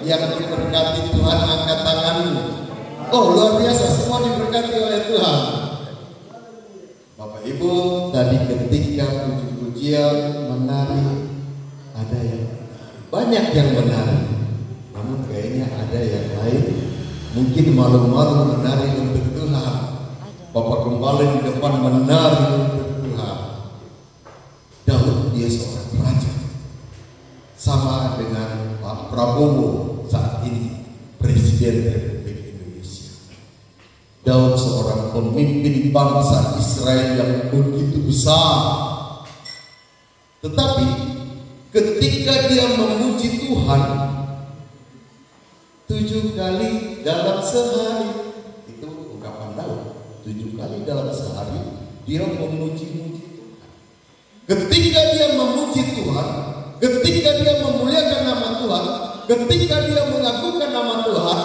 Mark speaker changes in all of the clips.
Speaker 1: yang diberkati Tuhan angkat tanganmu. Oh, luar biasa, semua diberkati oleh Tuhan. Bapak Ibu, tadi ketika puji-pujian menari, ada yang banyak yang menari, namun kayaknya ada yang lain mungkin malu-malu menari untuk Tuhan. Bapak Gembala di depan menari untuk Tuhan. Daud dia seorang raja, sama dengan Pak Prabowo saat ini Presiden Republik Indonesia. Daud seorang pemimpin bangsa Israel yang begitu besar. Tetapi ketika dia memuji Tuhan 7 kali dalam sehari, itu ungkapan Daud, 7 kali dalam sehari dia memuji-muji Tuhan. Ketika dia memuji Tuhan, ketika dia memuliakan nama Tuhan, ketika dia mengagungkan nama Tuhan,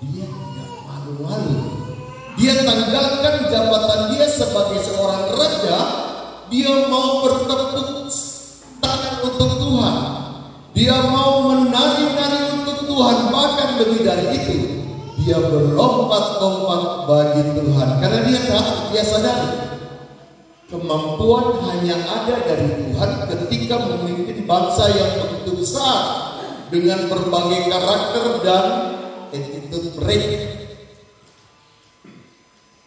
Speaker 1: dia tidak malu-malu. Dia tanggalkan jabatan dia sebagai seorang raja. Dia mau bertepuk tangan untuk Tuhan. Dia mau menari-nari untuk Tuhan. Bahkan lebih dari itu, dia berlompat-lompat bagi Tuhan. Karena dia sadar kemampuan hanya ada dari Tuhan ketika memimpin bangsa yang begitu besar dengan berbagai karakter dan attitude mereka.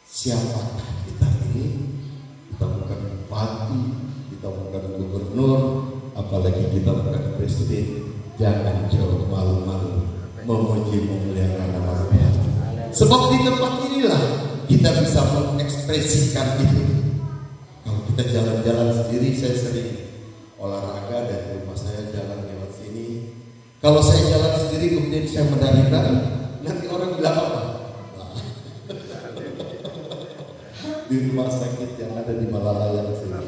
Speaker 1: Siapakah kita ini? Kita bukan bupati, kita bukan gubernur, apalagi kita bukan presiden. Jangan jauh malu-malu memuji memuliakan nama Tuhan. Sebab di tempat inilah kita bisa mengekspresikan itu. Kalau kita jalan-jalan sendiri, saya sering olahraga dari rumah saya jalan lewat sini. Kalau saya jalan sendiri kemudian saya menari-nari, nanti orang bilang apa? Di rumah sakit yang ada di Malalayan sini.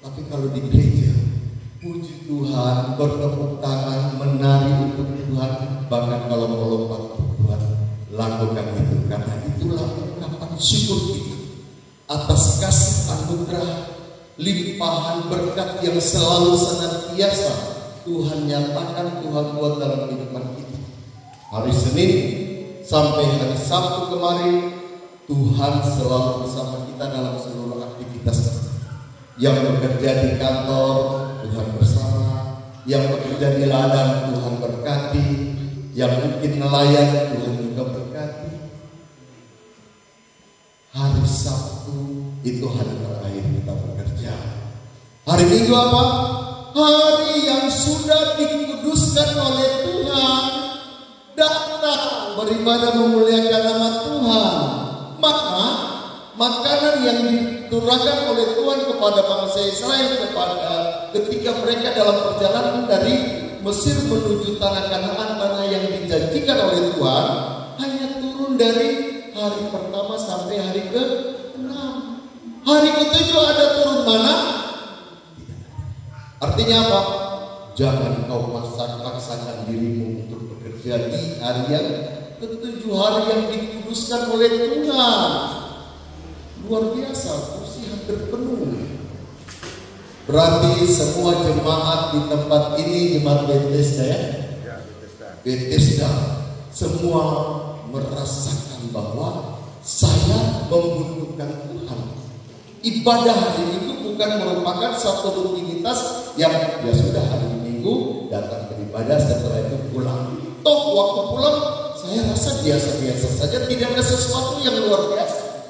Speaker 1: Tapi kalau di gereja, puji Tuhan, bertepuk tangan, menari untuk Tuhan, bahkan kalau melompat untuk Tuhan, lakukan itu. Karena itulah ungkapan syukur kita atas kasih anugerah, limpahan berkat yang selalu senantiasa Tuhan nyatakan, Tuhan buat dalam kehidupan kita. Hari Senin sampai hari Sabtu kemarin, Tuhan selalu bersama kita dalam seluruh aktivitas. Yang bekerja di kantor, Tuhan bersama. Yang bekerja di ladang, Tuhan berkati. Yang mungkin nelayan, Tuhan juga berkati. Hari Sabtu itu hari terakhir kita bekerja. Hari Minggu apa? Hari yang sudah dikuduskan oleh Tuhan. Datang beribadah memuliakan nama Tuhan. Maka makanan yang diturunkan oleh Tuhan kepada bangsa Israel ketika mereka dalam perjalanan dari Mesir menuju tanah Kanaan, tanah yang dijanjikan oleh Tuhan, hanya turun dari hari pertama sampai hari ke-6. Hari ke-7 ada turun mana? Artinya apa? Jangan kau paksakan dirimu untuk bekerja di hari yang ke-7, hari yang dikuduskan oleh Tuhan. Luar biasa, kursi hampir penuh. Berarti semua jemaat di tempat ini, jemaat Bethesda ya? Bethesda, semua merasakan bahwa saya membutuhkan Tuhan. Ibadah hari Minggu bukan merupakan satu rutinitas yang ya sudah hari Minggu datang beribadah, setelah itu pulang. Toh waktu pulang saya rasa biasa-biasa saja, tidak ada sesuatu yang luar biasa.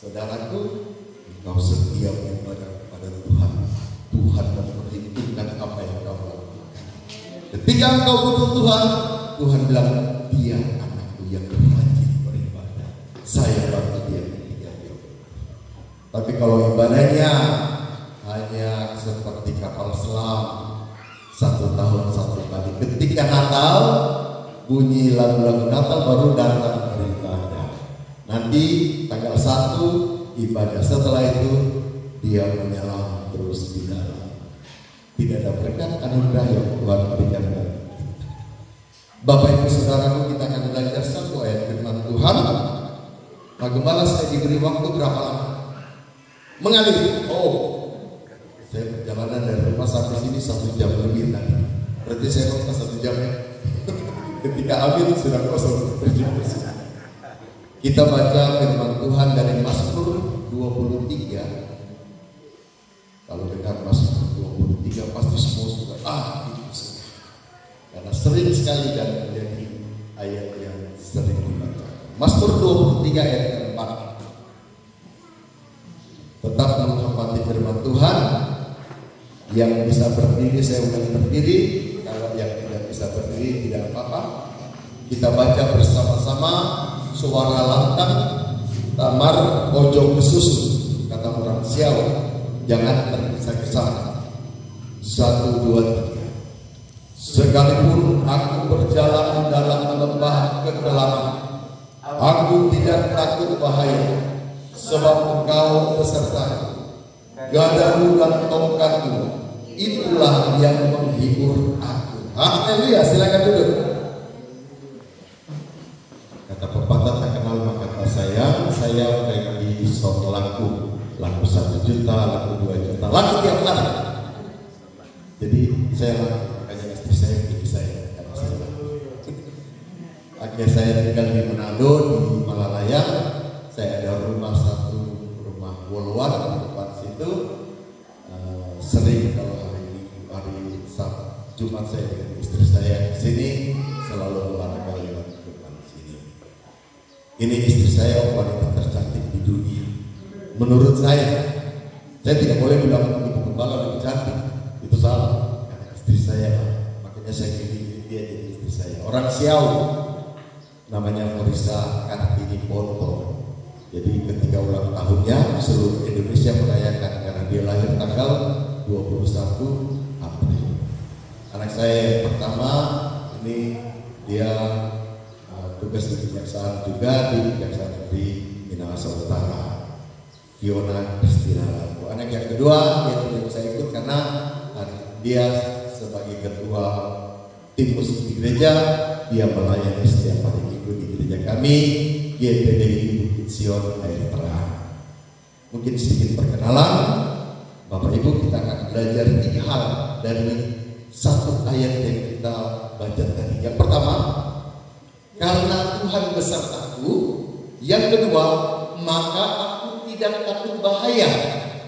Speaker 1: Saudaraku, engkau setia beribadah kepada Tuhan. Tuhan memperhitungkan apa yang kau lakukan. Ketika engkau butuh Tuhan, Tuhan bilang, dia anakku yang rajin beribadah. Saya bantu dia ketika dia. Tapi kalau ibadahnya hanya seperti kapal selam, 1 tahun 1 kali. Ketika Natal, bunyi lagu-lagu Natal baru datang beribadah. Nanti tanggal 1 ibadah, setelah itu dia menyelam terus di dalam. Tidak ada berkat anugerah yang Tuhan berikan. Bapak Ibu Saudaraku, kita akan belajar satu ayat firman Tuhan. Pak Gembala, saya diberi waktu berapa lama? Mengalir. Saya perjalanan dari rumah sampai sini 1 jam lebih tadi. Berarti saya lupa 1 jam ya. Ketika amin sudah kosong. Kita baca firman Tuhan dari Mazmur 23. Kalau dengar Mazmur 23 pasti semua sudah itu sudah. Karena sering sekali dan menjadi ayat yang sering dibaca. Mazmur 23 ayat 4. Tetap menghormati firman Tuhan. Yang bisa berdiri saya ulang berdiri. Kalau yang tidak bisa berdiri tidak apa-apa. Kita baca bersama-sama. Suara lantang tamar pojok kesusu, kata orang Siau. Jangan tergesa-gesa. 1, 2, 3. Sekalipun aku berjalan dalam lembah kegelapan, aku tidak takut bahaya, sebab Engkau besertaku. Gadamu dan tongkatmu, itulah yang menghibur aku. Haleluya, silakan duduk. Kata pepatah tak kenal maka tak sayang. Saya bagi song laku 1 juta, laku 2 juta, laku tiap hari. Jadi saya laku, makanya istri saya pilih saya karena saya laku. Akhirnya saya tinggal di Manado, di Malalaya. Saya ada satu rumah woluan di depan situ. Sering kalau hari Sabtu, Jumat saya dengan istri saya ke sini, selalu olahraga lewat depan sini. Ini istri saya wanita tercantik di dunia. Menurut saya tidak boleh bilang ibu gembala lebih cantik, itu salah. Karena istri saya, makanya saya pilih dia jadi istri saya. Orang Siau, namanya Marisa Kartini Ponto. Jadi ketika ulang tahunnya seluruh Indonesia merayakan karena dia lahir tanggal 21 April. Anak saya yang pertama ini dia tugas di kejaksaan juga di Kejaksaan Negeri Minahasa Utara. Fiona Kristina Lago. Anak yang kedua yang tidak saya ikut karena dia sebagai ketua tim musik di gereja, dia melayani setiap hari minggu di gereja kami GPDI Bukit Sion Air Terang. Mungkin sedikit perkenalan. Bapak Ibu, kita akan belajar 3 hal dari satu ayat yang kita baca tadi. Yang pertama, karena Tuhan besertaku. Yang kedua, maka aku tidak takut bahaya.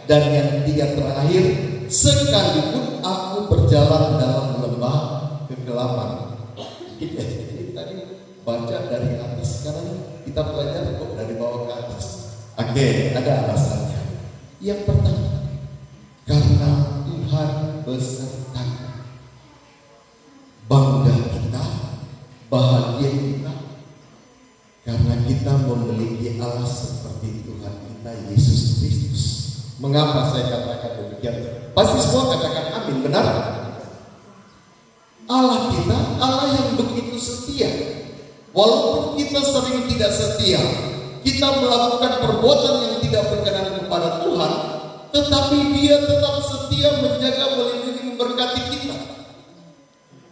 Speaker 1: Dan yang 3 terakhir, sekalipun aku berjalan dalam lembah kegelapan. Jadi tadi baca dari atas, sekarang kita belajar kok dari bawah ke atas. Oke, ada alasannya. Yang pertama, karena Tuhan beserta. Bangga kita, bahagia kita, karena kita memiliki Allah seperti Tuhan kita Yesus Kristus. Mengapa saya katakan demikian? Pasti semua katakan amin, benar? Allah kita, Allah yang begitu setia. Walaupun kita sering tidak setia, kita melakukan perbuatan yang tidak berkenan kepada Tuhan, tetapi Dia tetap setia menjaga, melindungi, memberkati kita.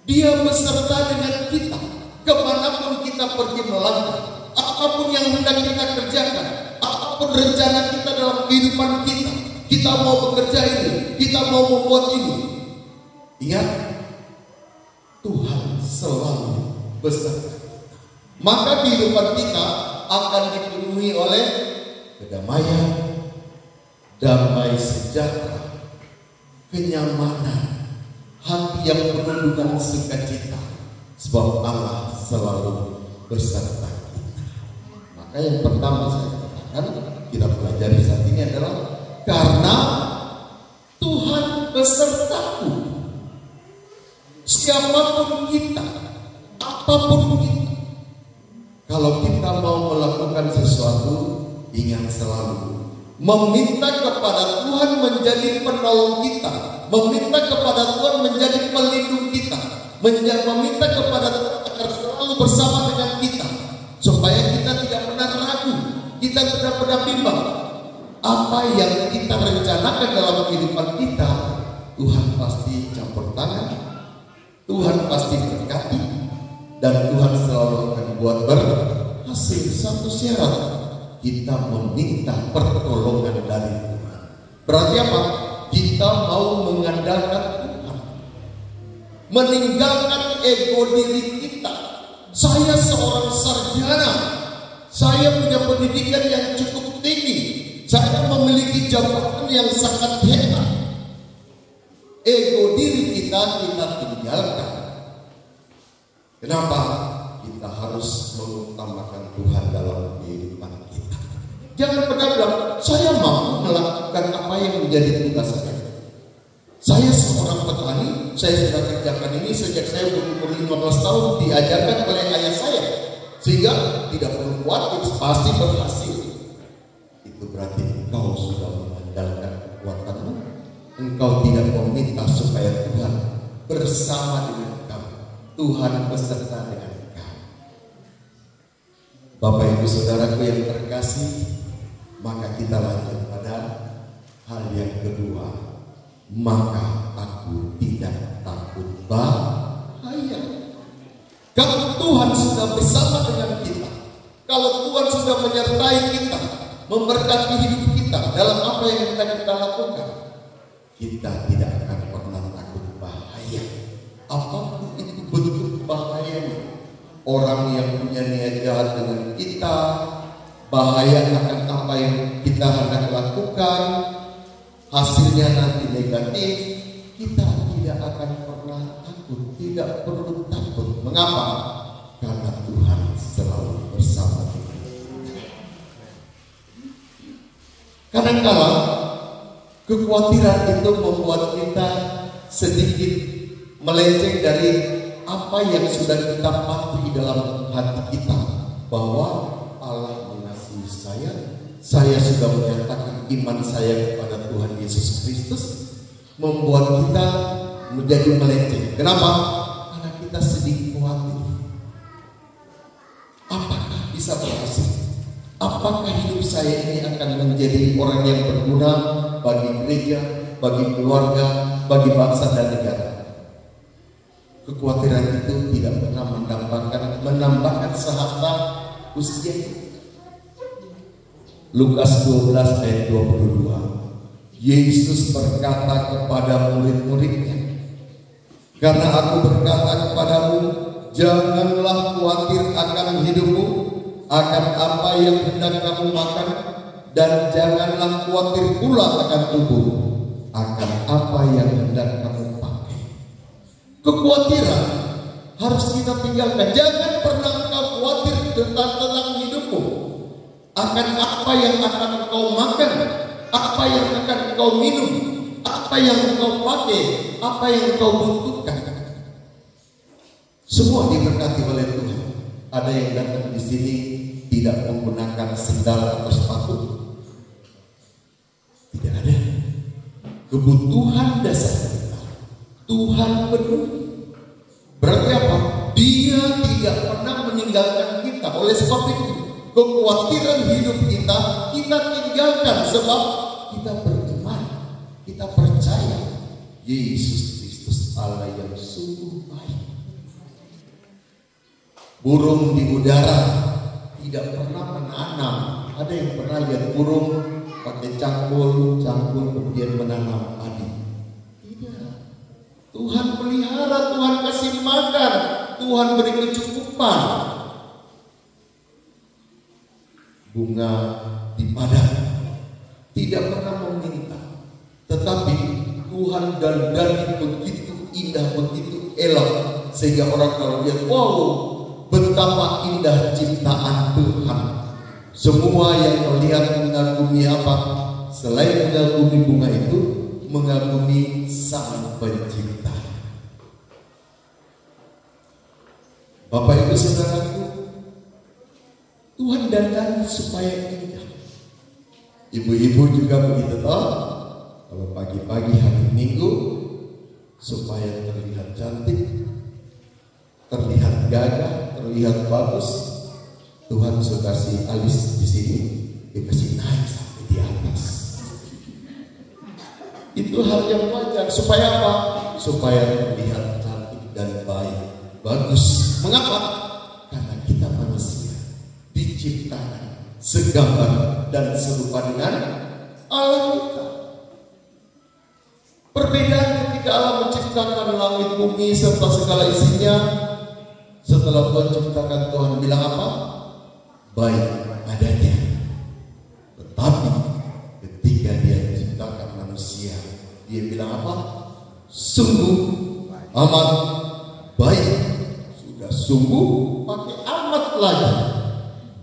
Speaker 1: Dia beserta dengan kita kemanapun kita pergi melangkah. Apapun yang hendak kita kerjakan, apapun rencana kita dalam kehidupan kita, kita mau bekerja ini, kita mau membuat ini, ingat, Tuhan selalu beserta. Maka kehidupan kita akan dipenuhi oleh kedamaian, damai sejahtera, kenyamanan, hati yang penuh dengan sukacita, sebab Allah selalu beserta kita. Maka yang pertama saya katakan, kita pelajari saat ini adalah karena Tuhan besertaku. Siapapun kita, apapun kita, kalau kita mau melakukan sesuatu, ingat selalu meminta kepada Tuhan menjadi penolong kita, meminta kepada Tuhan menjadi pelindung kita, meminta kepada Tuhan agar selalu bersama dengan kita, supaya kita tidak pernah ragu, kita tidak pernah bimbang. Apa yang kita rencanakan dalam kehidupan kita, Tuhan pasti campur tangan, Tuhan pasti berkati, dan Tuhan selalu akan buat berhasil. Satu syarat, kita meminta pertolongan dari Tuhan. Berarti apa? Kita mau mengandalkan Tuhan, meninggalkan ego diri kita, Saya seorang sarjana. Saya punya pendidikan yang cukup tinggi. Saya memiliki jabatan yang sangat hebat. Ego diri kita tinggalkan. Kenapa? Kita harus mengutamakan Tuhan dalam kehidupan kita. Jangan pernah bilang, saya mampu melakukan apa yang menjadi tugas saya. Saya seorang petani, saya sudah kerjakan ini sejak saya berumur 15 tahun, diajarkan oleh ayah saya. Sehingga tidak perlu khawatir, pasti berhasil. Itu berarti engkau sudah mengandalkan kekuatanmu. Engkau tidak meminta supaya Tuhan bersama dengan engkau. Tuhan beserta dengan engkau. Bapak Ibu Saudaraku yang terkasih, maka kita lanjut pada hal yang kedua. Maka aku tidak takut bahaya. Kalau Tuhan sudah bersama dengan kita, kalau Tuhan sudah menyertai kita, memberkati hidup kita dalam apa yang kita lakukan, kita tidak akan pernah takut bahaya. Apapun itu bentuk bahayanya. Orang yang punya niat jahat dengan kita, bahaya akan apa yang kita hendak lakukan, hasilnya nanti negatif, kita tidak akan pernah takut, tidak perlu takut. Mengapa? Karena Tuhan selalu bersama kita. Kadang-kala kekhawatiran itu membuat kita sedikit melenceng dari apa yang sudah kita patuhi dalam hati kita, bahwa Allah mengasihi saya sudah menyatakan iman saya kepada Tuhan Yesus Kristus, membuat kita menjadi melenceng. Kenapa? Karena kita sedikit khawatir. Apakah bisa berhasil? Apakah hidup saya ini akan menjadi orang yang berguna bagi gereja, bagi keluarga, bagi bangsa dan negara? Kekhawatiran itu tidak pernah menambahkan sehasta usia. Lukas 12 ayat 22. Yesus berkata kepada murid-muridnya, karena aku berkata kepadamu, janganlah khawatir akan hidupmu, akan apa yang hendak kamu makan, dan janganlah khawatir pula akan tubuhmu, akan apa yang hendak kamu pakai. Kekhawatiran harus kita tinggalkan. Jangan pernah engkau khawatir tentang hidupmu, akan apa yang akan engkau makan, apa yang akan engkau minum, apa yang engkau pakai, apa yang engkau butuhkan. Semua diberkati oleh Tuhan. Ada yang datang di sini tidak menggunakan sendal atau sepatu. Tidak ada. Kebutuhan dasar kita Tuhan peduli. Berarti apa? Dia tidak pernah meninggalkan kita. Oleh sebab itu, kekhawatiran hidup kita tinggalkan, sebab kita beriman, kita percaya Yesus Kristus Allah yang sungguh baik. Burung di udara tidak pernah menanam. Ada yang pernah lihat burung pakai cangkul kemudian menanam padi? Tidak. Tuhan pelihara, Tuhan kasih makan, Tuhan beri kecukupan. Bunga di padang tidak pernah meminta, tetapi Tuhan dandani begitu indah, begitu elok, sehingga orang kalau lihat, wow, betapa indah ciptaan Tuhan. Semua yang melihat mengagumi apa? Selain mengagumi bunga itu, mengagumi Sang Pencipta. Bapak Ibu Saudaraku, Tuhan dandani supaya indah. Ibu-ibu juga begitu toh. Kalau pagi-pagi hari Minggu, supaya terlihat cantik, terlihat gagah, terlihat bagus, Tuhan sudah kasih alis di sini, dikasih naik sampai di atas. Itu hal yang wajar. Supaya apa? Supaya terlihat cantik dan baik, bagus. Mengapa? Karena kita manusia diciptakan segambar dan serupa dengan Allah kita. Perbedaan ketika Allah menciptakan langit bumi serta segala isinya, Setelah Tuhan ciptakan, Tuhan bilang apa? Baik adanya. Tetapi ketika dia ciptakan manusia, dia bilang apa? Sungguh amat baik. Sudah sungguh pakai amat lagi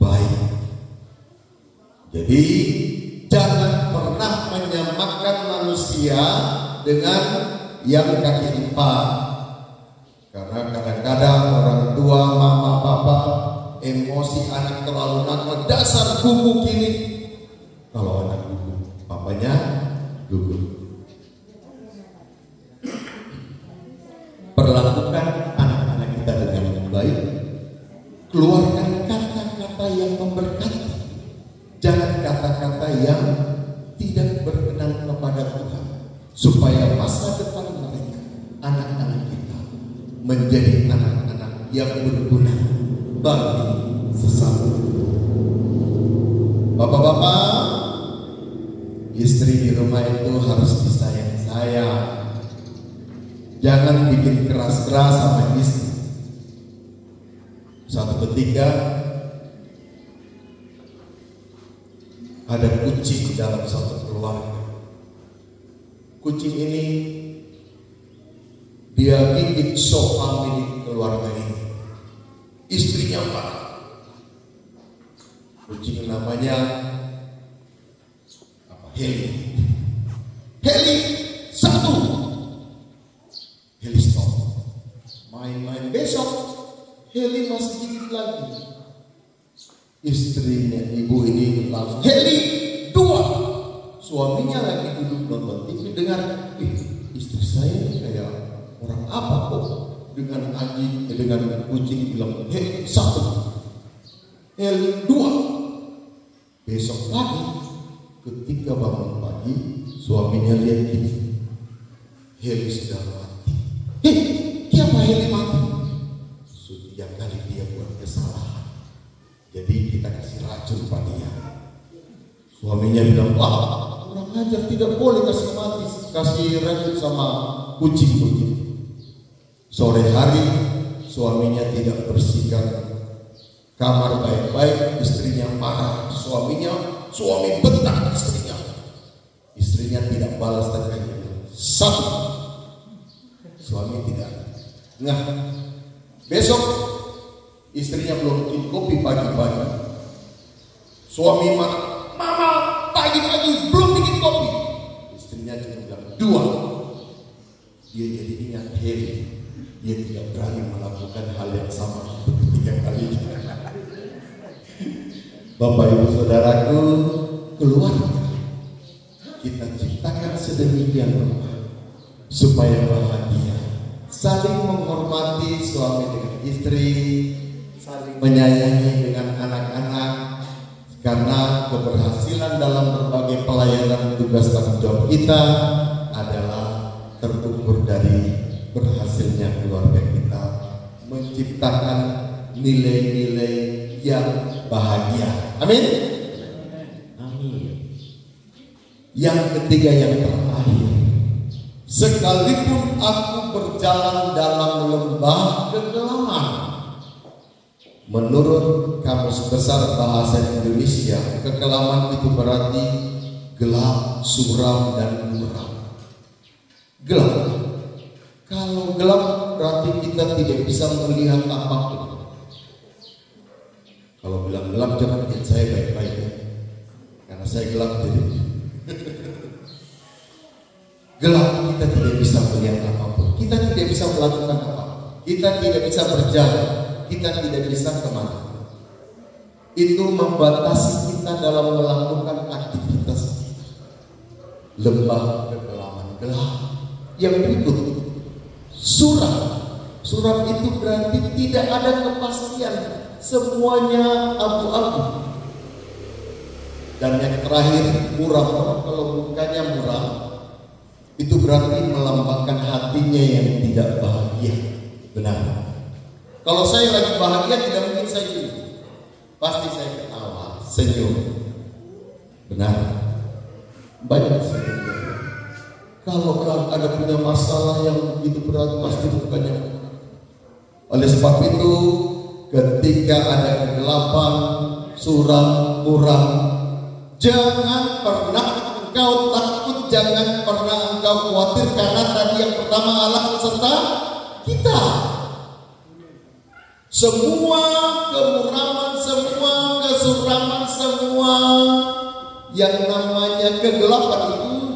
Speaker 1: baik. Jadi jangan pernah menyamakan manusia dengan yang kaki empat. Karena kadang-kadang orang tua, mama, papa emosi anak terlalu nakal, dasar guguk ini. Kalau anak guguk, papanya guguk. Perlakukan anak-anak kita dengan baik. Keluarkan kata-kata yang memberkati. Jangan kata-kata yang tidak berkenan kepada Tuhan. Supaya masa depan mereka, anak-anak kita, menjadi anak-anak yang berguna bagi sesama. Bapak-bapak, istri di rumah itu harus disayang-sayang. Jangan bikin keras-keras sama istri. Suatu ketika ada kucing dalam satu keluarga. Kucing ini dia gigit sofa milik keluarga ini. Istrinya marah. Kucing namanya apa? Heli. Heli satu. Heli stop. Main-main besok. Heli masih gigit lagi. Istrinya ibu ini langsung Heli dua. Suaminya lagi duduk nonton TV, dengar istri saya kayak orang apa kok dengan anjing dengan kucing bilang Heli satu, Heli dua. Besok pagi ketika bangun pagi suaminya lihat ini Heli sudah mati. Kenapa Heli mati? Setiap kali dia buat kesalahan, jadi kita kasih racun pada dia. Suaminya bilang, wah kurang ajar, tidak boleh kasih racun sama kucing begitu. Sore hari suaminya tidak bersihkan kamar baik-baik, istrinya marah. Suami bentak istrinya. Istrinya tidak balas tanya. Satu. Suami tidak. Nah, besok istrinya belum bikin kopi pagi-pagi. Suami marah, mama pagi-pagi belum bikin kopi. Istrinya cuma bilang dua. Dia jadi ingat Heli. Dia tidak berani melakukan hal yang sama ketiga kali. Bapak ibu saudaraku, keluarga kita ciptakan sedemikian rupa supaya bahagia, saling menghormati suami dengan istri, saling menyayangi dengan anak-anak, karena keberhasilan dalam berbagai pelayanan tugas tanggung jawab kita adalah terukur dari berhasilnya keluarga kita menciptakan nilai-nilai yang bahagia. Amin. Amin. Yang ketiga, yang terakhir, sekalipun aku berjalan dalam lembah kegelapan. Menurut Kamus Besar Bahasa Indonesia, kegelapan itu berarti gelap, suram, dan muram. Gelap. Kalau gelap berarti kita tidak bisa melihat apapun. Kalau bilang gelap jangan lihat saya baik-baik ya. Karena saya gelap jadi. Gelap kita tidak bisa melihat apapun. Kita tidak bisa melakukan apa. Kita tidak bisa berjalan. Kita tidak bisa kemana. Itu membatasi kita dalam melakukan aktivitas kita. Lembah kegelapan gelap. Yang berikut, suram. Suram itu berarti tidak ada kepastian. Semuanya abu-abu. Dan yang terakhir, muram. Kalau mukanya muram, itu berarti melambangkan hatinya yang tidak bahagia. Benar. Kalau saya lagi bahagia, tidak mungkin saya gini. Pasti saya ketawa, senyum. Benar. Banyak senyum. Kalau ada punya masalah yang begitu berat, pasti mukanya Oleh sebab itu, ketika ada kegelapan, suram, muram, jangan pernah engkau takut, jangan pernah engkau khawatir, karena tadi yang pertama Allah beserta kita. Semua kemuraman, semua kesuraman, semua yang namanya kegelapan itu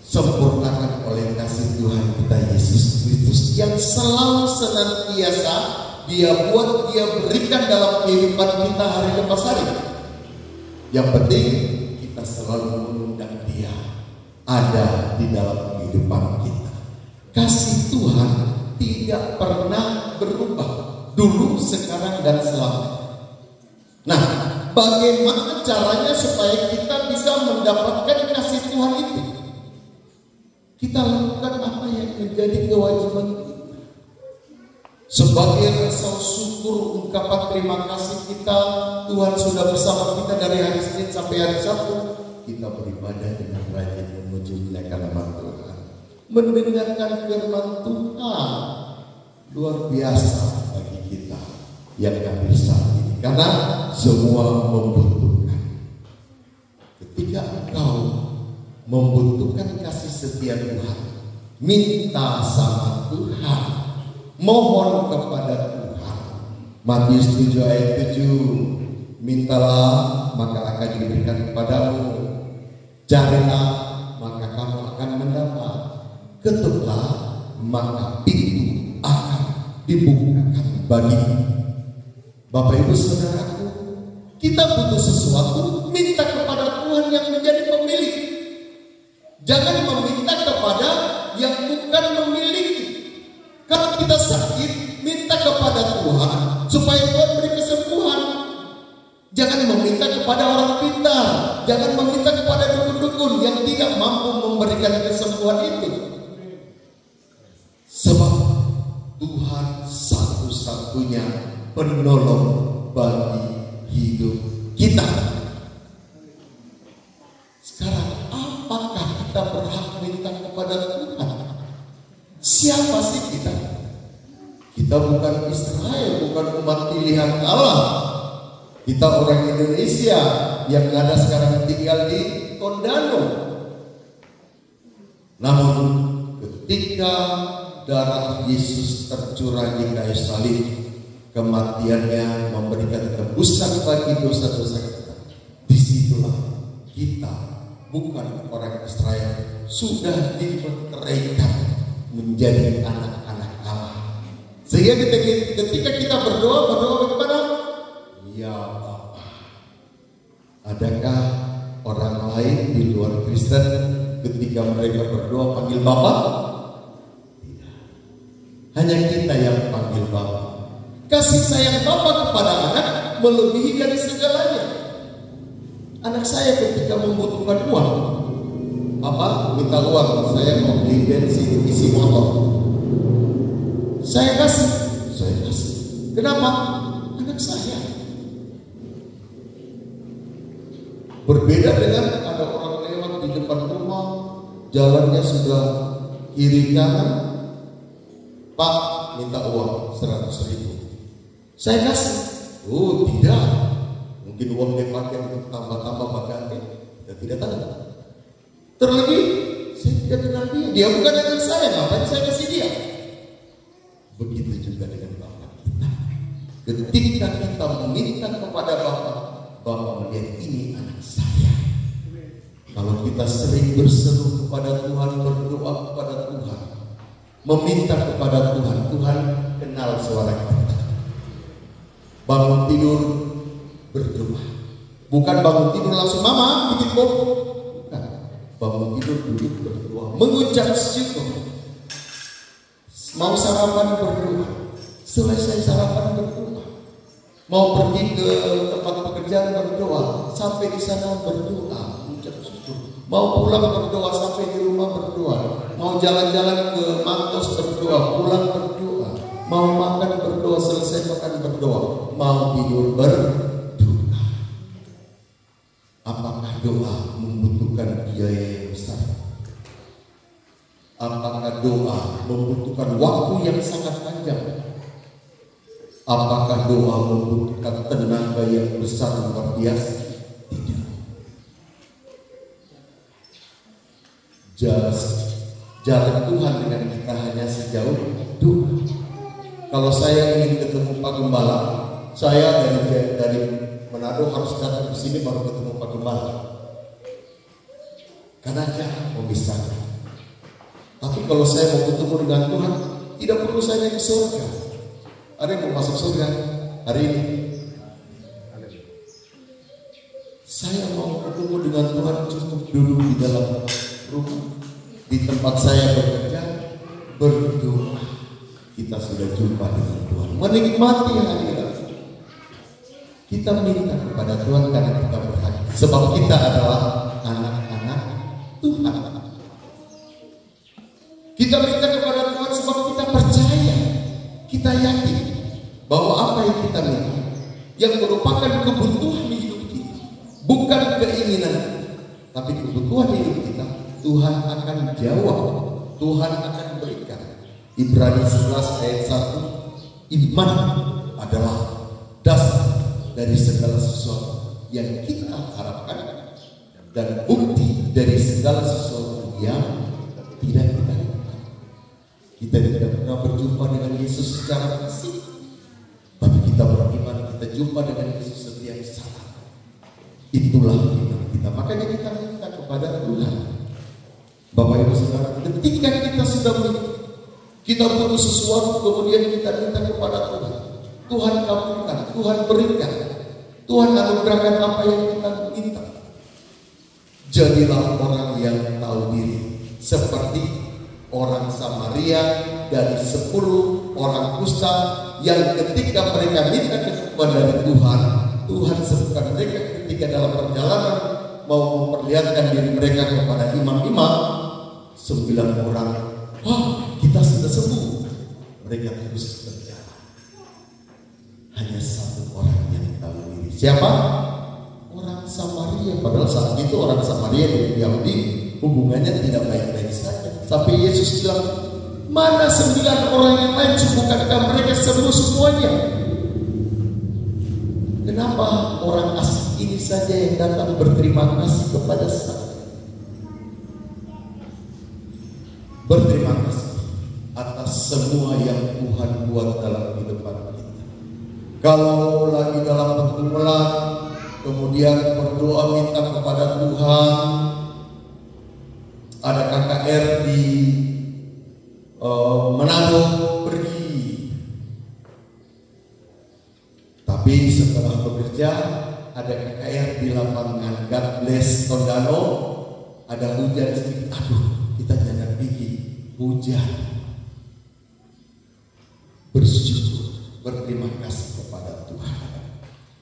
Speaker 1: disempurnakan oleh kasih Tuhan kita Yesus Kristus yang selalu senantiasa Dia buat, Dia berikan dalam kehidupan kita hari lepas hari. Yang penting kita selalu mengundang Dia ada di dalam kehidupan kita. Kasih Tuhan tidak pernah berubah, dulu, sekarang, dan selamanya. Nah, bagaimana caranya supaya kita bisa mendapatkan kasih Tuhan itu? Kita lakukan apa yang menjadi kewajiban kita. Sebagai rasa syukur, ungkapan terima kasih kita, Tuhan sudah bersama kita dari hari Senin sampai hari Sabtu. Kita beribadah dengan rajin memuji memuliakan nama Tuhan, mendengarkan firman Tuhan. Luar biasa bagi kita yang hadir saat ini, karena semua membutuhkan. Ketika engkau membutuhkan kasih setia Tuhan, minta sama Tuhan, mohon kepada Tuhan. Matius 7 ayat 7, mintalah maka akan diberikan kepadamu, carilah maka kamu akan mendapat, ketuklah maka pintu akan dibukakan bagimu. Bapak Ibu Saudaraku, kita butuh sesuatu, minta kepada Tuhan yang menjadi pemilik. Jangan meminta kepada yang bukan memiliki. Kalau kita sakit, minta kepada Tuhan supaya Tuhan beri kesembuhan. Jangan meminta kepada orang pintar, jangan meminta kepada dukun-dukun yang tidak mampu memberikan kesembuhan itu. Sebab Tuhan satu-satunya penolong bagi hidup kita. Sekarang, apakah kita berhak minta kepada Tuhan? Siapa sih kita? Kita bukan Israel, bukan umat pilihan Allah. Kita orang Indonesia yang ada sekarang tinggal di Tondano. Namun ketika darah Yesus tercurah di kayu salib, kematiannya memberikan tebusan bagi dosa-dosa kita. Disitulah kita, bukan orang Israel, sudah dimeteraikan menjadi anak-anak Allah. Sehingga ketika kita berdoa bagaimana? Ya Bapa. Adakah orang lain di luar Kristen ketika mereka berdoa panggil Bapa? Tidak. Hanya kita yang panggil Bapa. Kasih sayang Bapa kepada anak melebihi dari segalanya. Anak saya ketika membutuhkan uang, Papa minta uang, saya mau beli bensin isi motor. Saya kasih. Kenapa? Anak saya. Berbeda dengan ada orang lewat di depan rumah, jalannya sudah kiri kanan, Pak minta uang 100.000. Saya kasih. Oh tidak, mungkin uang dipakai untuk tambah-tambah bagasi, kita tidak tahu. Terlebih saya tidak kenal dia bukan anak saya, ngapain saya kasih dia? Begitu juga dengan Bapak kita. Ketika kita meminta kepada Bapak, Bapak melihat ini anak saya. Kalau kita sering berseru kepada Tuhan, berdoa kepada Tuhan, meminta kepada Tuhan, Tuhan kenal suara kita. Bangun tidur berdoa, bukan bangun tidur langsung mama bikin kopi. Bukan. Bangun tidur duduk berdoa, mengucap syukur. Mau sarapan berdoa, selesai sarapan berdoa. Mau pergi ke tempat pekerjaan berdoa, sampai di sana berdoa, mengucap syukur. Mau pulang berdoa, sampai di rumah berdoa. Mau jalan-jalan ke Mantos berdoa, pulang berdoa. Mau makan berdoa, selesai makan berdoa. Mau tidur berdoa. Apakah doa membutuhkan biaya yang besar? Apakah doa membutuhkan waktu yang sangat panjang? Apakah doa membutuhkan tenaga yang besar luar biasa? Tidak. Jarak Tuhan dengan kita hanya sejauh doa. Kalau saya ingin ketemu Pak Gembala, saya dari Manado harus datang ke sini baru ketemu Pak Gembala. Karena jarak memisahkan. Tapi kalau saya mau ketemu dengan Tuhan, tidak perlu saya naik ke surga. Ada yang mau masuk surga hari ini? Saya mau ketemu dengan Tuhan cukup dulu di dalam rumah, di tempat saya bekerja, berdoa. Kita sudah jumpa dengan Tuhan, menikmati hadirat. Kita minta kepada Tuhan karena kita berhak, sebab kita adalah anak-anak Tuhan. Kita minta kepada Tuhan sebab kita percaya, kita yakin bahwa apa yang kita minta, yang merupakan kebutuhan hidup kita, bukan keinginan, tapi kebutuhan hidup kita, Tuhan akan jawab, Tuhan akan berikan. Ibrani 11 ayat 1, iman adalah dasar dari segala sesuatu yang kita harapkan dan bukti dari segala sesuatu yang tidak kita harapkan. Kita tidak pernah berjumpa dengan Yesus secara fisik, tapi kita beriman kita jumpa dengan Yesus setiap saat. Itulah iman kita. Makanya kita minta kepada Tuhan. Bapak Ibu Saudara, ketika kita sudah kita butuh sesuatu, kemudian kita minta kepada Tuhan. Tuhan kabulkan, Tuhan berikan, Tuhan anugerahkan apa yang kita minta. Jadilah orang yang tahu diri, seperti orang Samaria dari 10 orang kusta yang ketika mereka minta kesembuhan dari Tuhan, Tuhan sembuhkan mereka. Ketika dalam perjalanan mau memperlihatkan diri mereka kepada imam-imam, 9 orang, wah, kita sudah sembuh. Mereka terus berjalan. Hanya 1 orang yang tahu diri. Siapa? Orang Samaria. Padahal saat itu orang Samaria dengan Yahudi hubungannya tidak baik-baik saja. Sampai Yesus bilang, mana 9 orang yang lain, bukankah mereka sembuh semuanya? Kenapa orang asing ini saja yang datang berterima kasih kepada saya? Berterima kasih atas semua yang Tuhan buat dalam kehidupan kita. Kalau lagi dalam pergumulan, kemudian berdoa minta kepada Tuhan, ada KKR di Manado, pergi. Tapi setelah bekerja, ada KKR di lapangan God Bless Tondano, ada hujan sedikit. Aduh, kita jangan bikin hujan. Bersyukur, berterima kasih kepada Tuhan.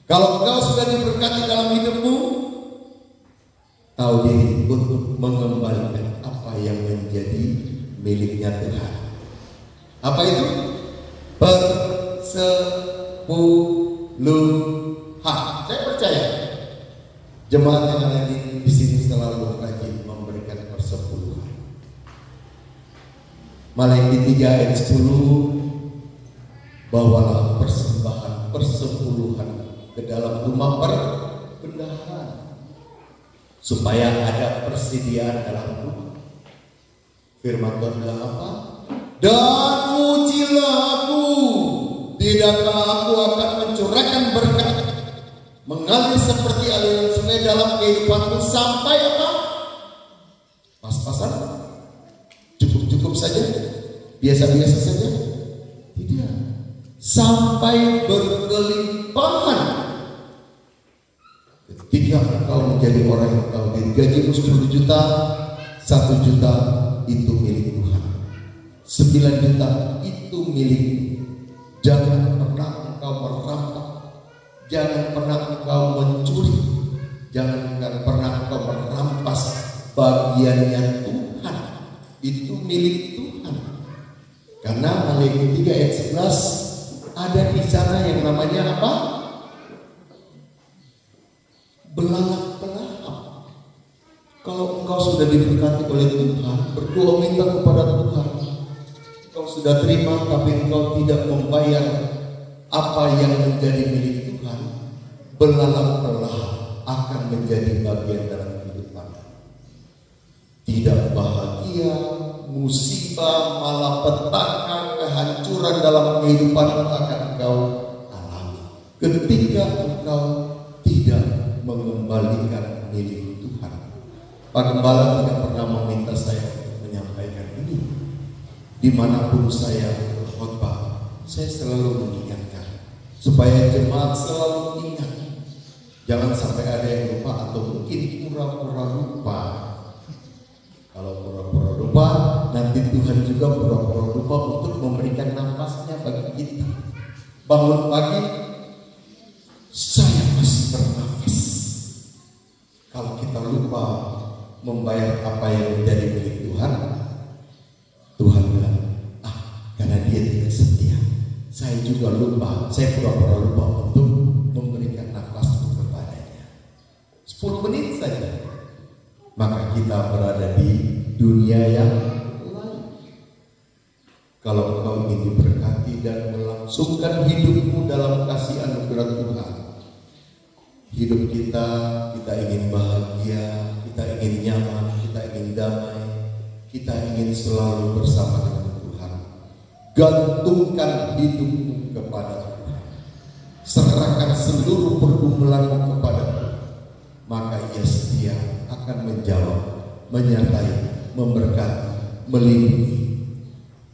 Speaker 1: Kalau engkau sudah diberkati dalam hidupmu, tahu diri untuk mengembalikan apa yang menjadi miliknya Tuhan. Apa itu? Persepuluhan. Saya percaya jemaat yang ada di sini selalu rajin memberikan persepuluhan. Maleakhi 3 ayat 10, bawalah persembahan persepuluhan ke dalam rumah perbendaharaan supaya ada persediaan dalam rumah. Firman Tuhan bilang apa? Dan ujilah aku, tidakkah aku akan mencurahkan berkat mengalir seperti aliran sungai dalam kehidupanmu sampai apa? Pas-pasan? Cukup-cukup saja? Biasa-biasa saja? Tidak. Sampai berkelimpahan. Ketika engkau menjadi orang yang tahu diri, gajimu 10 juta, 1 juta itu milik Tuhan, 9 juta itu milikmu. Jangan pernah engkau merampok, jangan pernah engkau mencuri, jangan pernah engkau merampas bagiannya Tuhan. Itu milik Tuhan. Karena Maleakhi 3 ayat 11 ada di sana yang namanya apa? Belalak-belahap. Kalau engkau sudah diberkati oleh Tuhan, berdoa minta kepada Tuhan, sudah terima tapi engkau tidak membayar apa yang menjadi milik Tuhan, belalang-belalang akan menjadi bagian dalam kehidupan. Tidak bahagia, musibah, malapetaka, kehancuran dalam kehidupan akan engkau alami ketika engkau tidak mengembalikan milik Tuhan. Pak Gembala tidak pernah meminta saya untuk menyampaikan ini. Dimanapun saya berkhotbah, saya selalu mengingatkan supaya jemaat selalu ingat. Jangan sampai ada yang lupa atau mungkin pura-pura lupa. Kalau pura-pura lupa, nanti Tuhan juga pura-pura lupa untuk memberikan nafasnya bagi kita. Bangun pagi, saya masih bernafas. Kalau kita lupa membayar apa yang menjadi milik Tuhan, Tuhan bilang, karena dia tidak setia, saya juga lupa, saya pura-pura lupa untuk memberikan nafasku kepadanya. 10 menit saja, maka kita berada di dunia yang lain. Kalau engkau ingin diberkati dan melangsungkan hidupmu dalam kasih anugerah Tuhan, hidup kita ingin bahagia, kita ingin nyaman, kita ingin damai, kita ingin selalu bersama dengan Tuhan. Gantungkan hidupmu kepada Tuhan, serahkan seluruh pergumulanmu kepada Tuhan, maka Ia setia akan menjawab, menyertai, memberkati, melindungi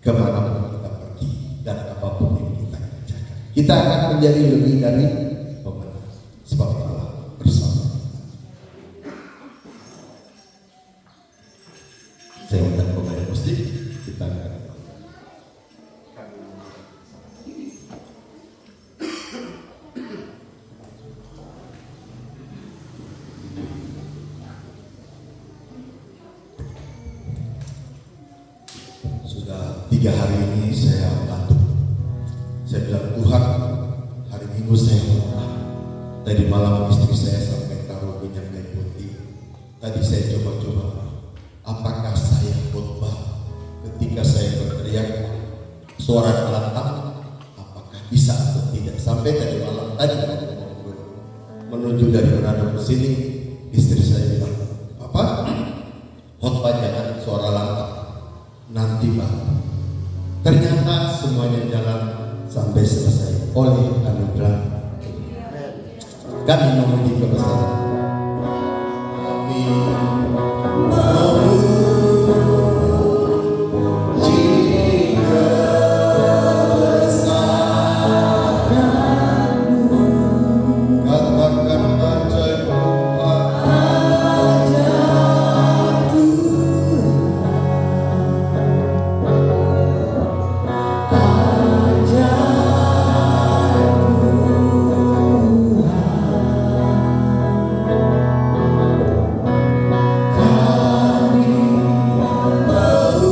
Speaker 1: kemanapun kita pergi dan apapun yang kita kerjakan. Kita akan menjadi lebih dari pemenang sebab Allah bersama kita. Saya minta pemain musik, kita akan sudah 3 hari ini saya batuk. Saya bilang, Tuhan, hari Minggu saya khotbah. Tadi malam istri saya sampai taruh minyak kayu putih. Tadi saya coba-coba, apakah saya khotbah ketika saya berteriak suara lantang, apakah bisa atau tidak. Sampai tadi malam tadi menuju dari Manado ke sini, istri saya bilang, Papa, khotbah jangan suara lantang, nanti Pak. Ternyata semuanya jalan sampai selesai oleh anugerah. Kami memuji kebesaran. Amin.